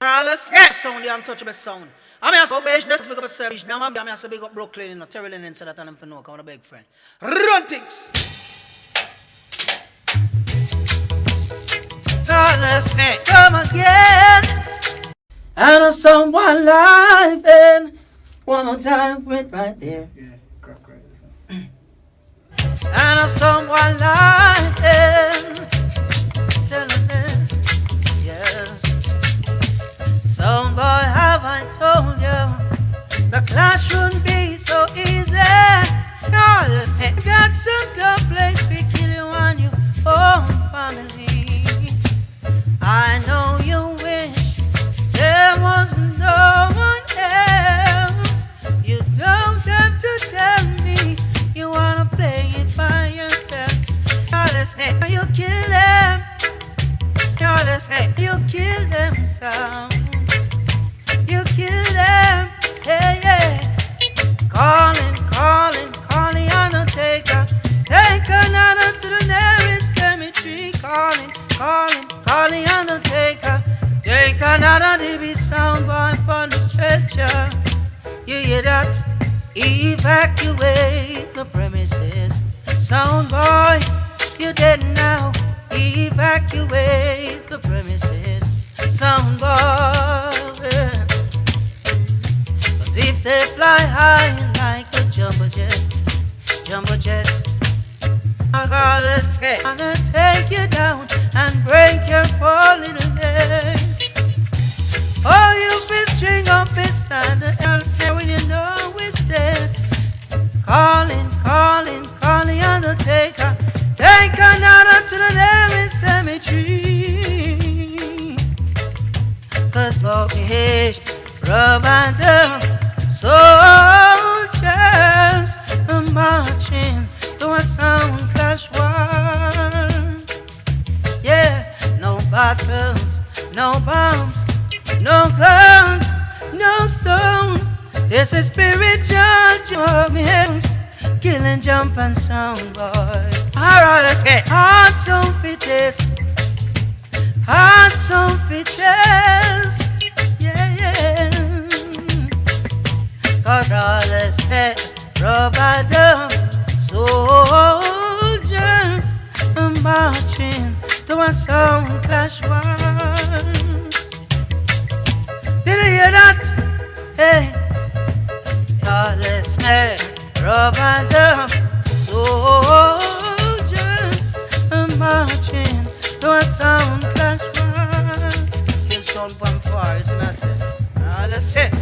All the scare sound, the untouchable sound. I mean, I saw beige, just pick up a service. Now, I'm going to big up Brooklyn, you know, Terry Lennon said that I'm for no, come on, a big friend. Run things. All the scare, come again. I know someone live and one more time, wait right there. Yeah, crack right. I know someone live and tell them this, yes. Some boy, have I told you, the clash wouldn't be so easy. All the same, got some dubplate to kill you and your own family. I know you wish there was no one else. You don't have to tell me you wanna play it by yourself. All the same, you kill them. All the same, you kill them sound. You kill them, hey, yeah. Calling, calling, calling undertaker. Take another to the nearest cemetery. Calling, calling, calling undertaker. Take another DB soundboy upon the stretcher. You hear that? Evacuate the premises. Soundboy, you dead now. Evacuate the premises. Soundboy, yeah. If they fly high like a jumbo jet, I gotta escape. I'm gonna take you down and break your poor little neck. Oh, you be string up beside the else when you know it's dead. Calling, calling, calling undertaker. Take another to the nearest cemetery. Cause boys, rub and down. Soldiers are marching to a sound clash war. Yeah, no battles, no bombs, no guns, no stone. It's a spiritual judgment, killing, jump and sound boys. Alright, let's get heart don't fit this, heart don't fit this. Yeah, yeah. Cause all the set, rubber dumb soldiers are marching to a sound clash war. Did you hear that? Hey, all the set, rubber dumb soldiers are marching to a sound clash war. Kill sound from far, isn't it? All the set.